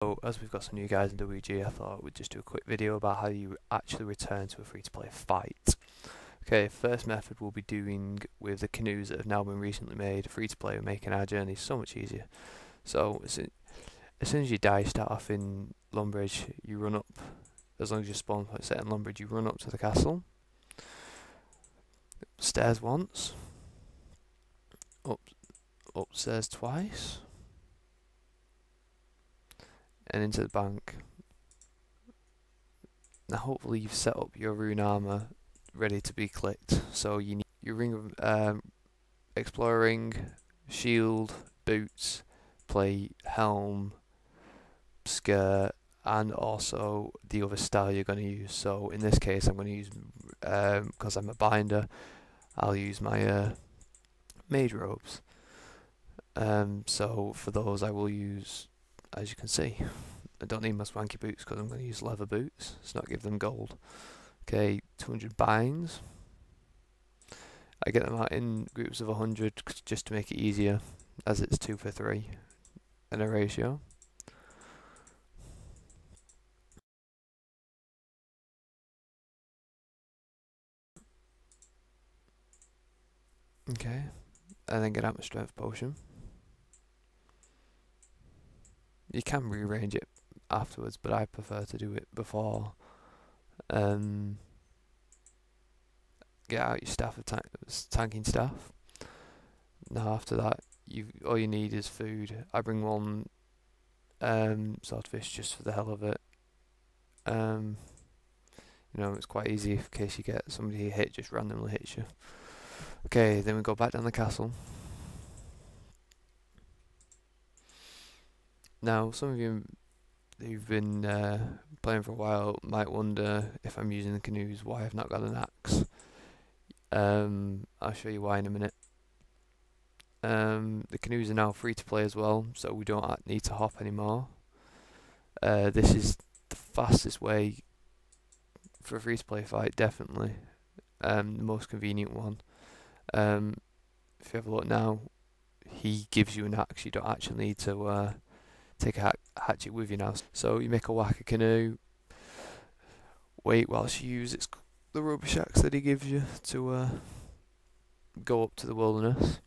So as we've got some new guys in WG, I thought we'd just do a quick video about how you actually return to a free-to-play fight. Okay, first method we'll be doing with the canoes that have now been recently made free-to-play, making our journey so much easier. So as soon as you die, start off in Lumbridge, you run up, as long as your spawn point set in Lumbridge, you run up to the castle, stairs once, upstairs twice, and into the bank. Now hopefully you've set up your rune armor ready to be clicked. So you need your ring of explorer ring, shield, boots, plate, helm, skirt, and also the other style you're going to use. So in this case I'm going to use, because I'm a binder, I'll use my mage robes. So for those I will use, as you can see, I don't need my swanky boots because I'm going to use leather boots. Let's not give them gold. Okay, 200 binds. I get them out in groups of 100 just to make it easier, as it's 2 for 3 in a ratio. Okay, and then get out my strength potion. You can rearrange it afterwards, but I prefer to do it before. Get out your staff of tanking staff. Now after that, all you need is food. I bring one swordfish just for the hell of it. You know, it's quite easy in case you get somebody just randomly hits you. Okay, then we go back down the castle. Now, some of you who've been playing for a while might wonder if I'm using the canoes, why I've not got an axe. I'll show you why in a minute. The canoes are now free to play as well, so we don't need to hop anymore. This is the fastest way for a free to play fight, definitely. The most convenient one. If you have a look now, he gives you an axe, you don't actually need to take a hatchet with you now. So you make a whacker canoe, wait whilst you use the rubbish axe that he gives you to go up to the wilderness.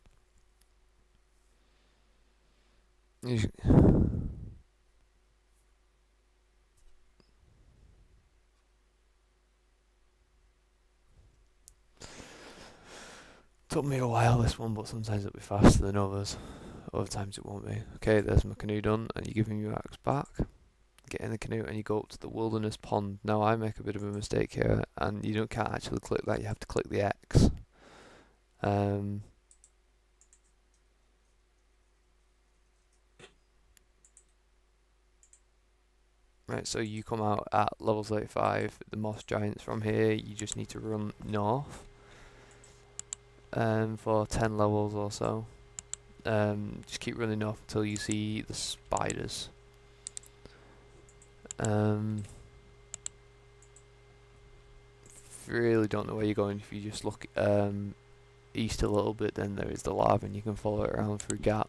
Took me a while this one, but sometimes it'll be faster than others. Other times it won't be. Okay, there's my canoe done, and you give him your axe back. Get in the canoe and you go up to the wilderness pond. Now I make a bit of a mistake here, and you can't actually click that. You have to click the X. Right, so you come out at level 35. The moss giants from here. You just need to run north. For 10 levels or so. Just keep running off until you see the spiders. If you really don't know where you're going, if you just look east a little bit, then there is the lava and you can follow it around through gap.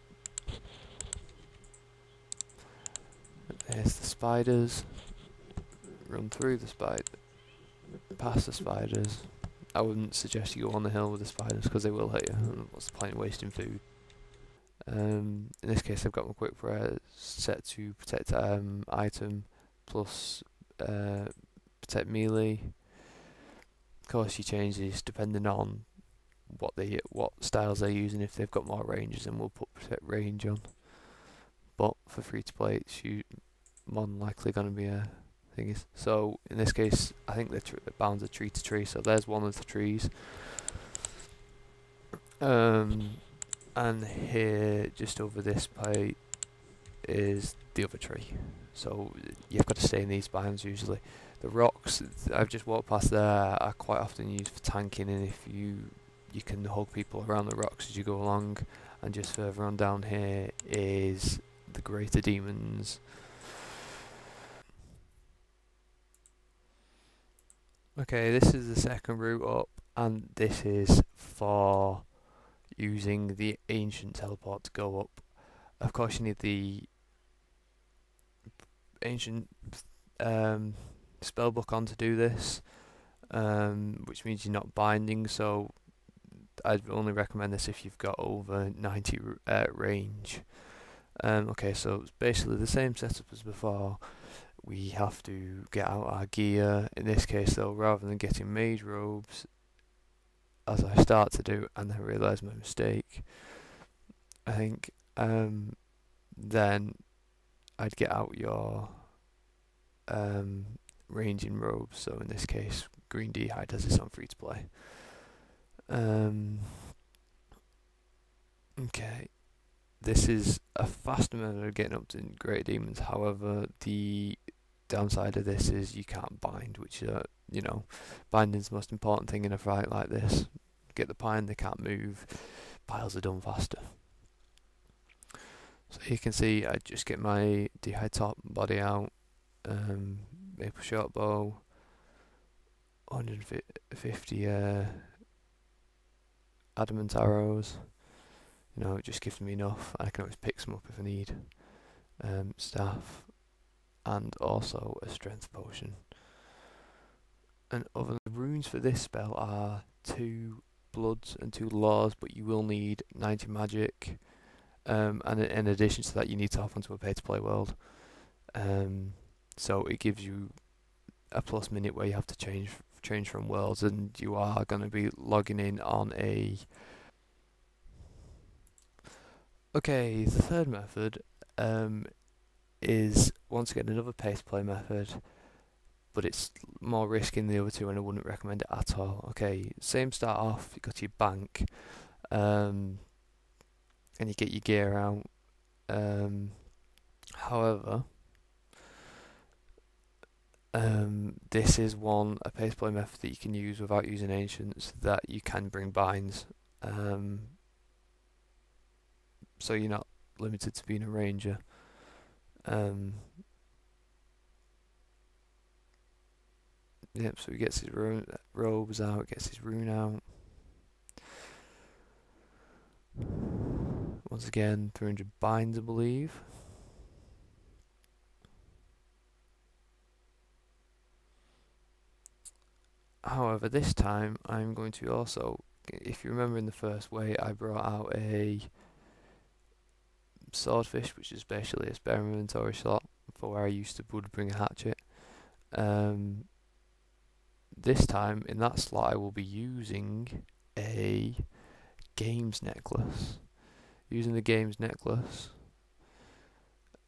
There's the spiders. Run through the past the spiders. I wouldn't suggest you go on the hill with the spiders because they will hit you. What's the point of wasting food? In this case I've got my quick prayer set to protect item plus protect melee. Of course you change these depending on what styles they're using. If they've got more ranges, then we'll put protect range on. But for free to play, it's more than likely going to be a thing. So in this case, I think the bounds are tree to tree. So there's one of the trees. And here, just over this plate, is the other tree. So you've got to stay in these biomes usually. The rocks I've just walked past there are quite often used for tanking, and if you can hug people around the rocks as you go along. And just further on down here is the greater demons. Okay, this is the second route up, and this is for using the ancient teleport to go up. Of course you need the ancient spellbook on to do this, which means you're not binding. So I'd only recommend this if you've got over 90 range. Okay, so it's basically the same setup as before. We have to get out our gear. In this case, though, rather than getting mage robes, as I start to do, and then realise my mistake, I think then I'd get out your ranging robes. So in this case, Green D-Hide has this on free to play. Okay, this is a faster method of getting up to Great Demons. However, the downside of this is you can't bind, which binding's the most important thing in a fight like this. Get the bind, they can't move. Piles are done faster. So you can see I just get my D-Hide top body out, maple short bow, 150 adamant arrows. It just gives me enough. I can always pick some up if I need. Staff, and also a strength potion. And other the runes for this spell are 2 bloods and 2 laws, but you will need 90 magic. And in addition to that, you need to hop onto a pay-to-play world. So it gives you a plus minute where you have to change from worlds, and you are going to be logging in on a. Okay, the third method is once again another pay-to-play method, but it's more risky than the other two, and I wouldn't recommend it at all. Okay, same start off. You go to your bank, and you get your gear out. However, this is a pay-to-play method that you can use without using ancients, that you can bring binds. So you're not limited to being a ranger. Yep, so he gets his robes out, gets his rune out. Once again, 300 binds, I believe. However, this time I'm going to also, if you remember in the first way, I brought out a swordfish, which is basically a spare inventory slot for where I would bring a hatchet. This time in that slot I will be using a games necklace. Using the games necklace,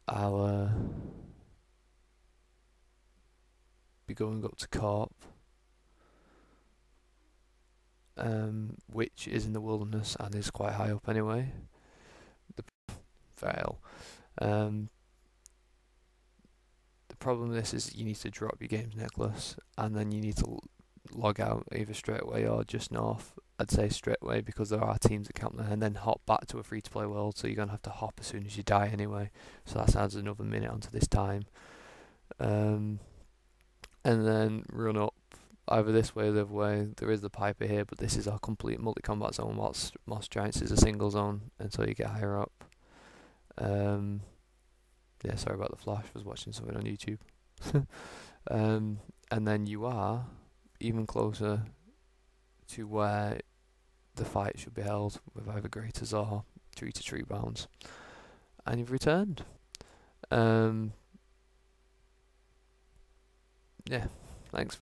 I'll be going up to Corp, which is in the wilderness and is quite high up anyway. Fail. The problem with this is you need to drop your games necklace, and then you need to log out either straight away or just north. I'd say straight away, because there are teams that camp there, and then hop back to a free-to-play world, so you're going to have to hop as soon as you die anyway, so that adds another minute onto this time. And then run up either this way or the other way. There is the Piper here, but this is our complete multi-combat zone, whilst Moss Giants is a single zone until you get higher up. Yeah, sorry about the flash, I was watching something on YouTube. And then you are even closer to where the fight should be held, with either graters or tree-to-tree bounds. And you've returned. Yeah, thanks.